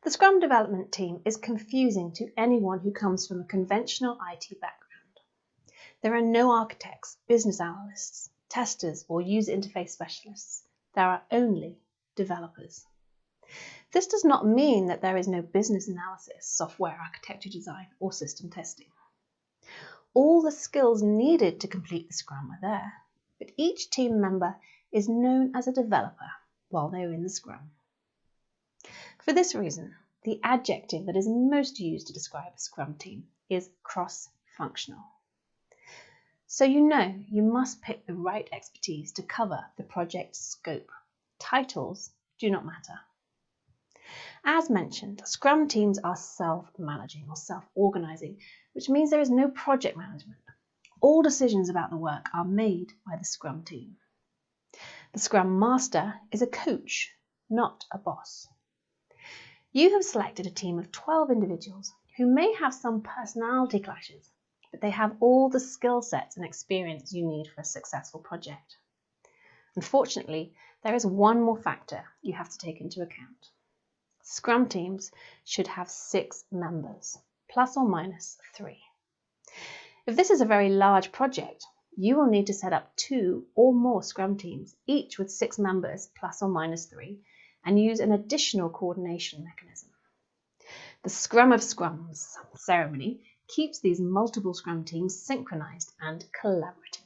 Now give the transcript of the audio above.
The Scrum development team is confusing to anyone who comes from a conventional IT background. There are no architects, business analysts, testers, or user interface specialists. There are only developers. This does not mean that there is no business analysis, software architecture design, or system testing. All the skills needed to complete the Scrum are there, but each team member is known as a developer while they're in the Scrum. For this reason, the adjective that is most used to describe a Scrum team is cross-functional. So you must pick the right expertise to cover the project scope. Titles do not matter. As mentioned, Scrum teams are self-managing or self-organising, which means there is no project management. All decisions about the work are made by the Scrum team. The Scrum Master is a coach, not a boss. You have selected a team of 12 individuals who may have some personality clashes, but they have all the skill sets and experience you need for a successful project. Unfortunately, there is one more factor you have to take into account. Scrum teams should have 6 members, plus or minus 3. If this is a very large project, you will need to set up 2 or more Scrum teams, each with 6 members, plus or minus 3, and use an additional coordination mechanism. The Scrum of Scrums ceremony keeps these multiple Scrum teams synchronized and collaborative.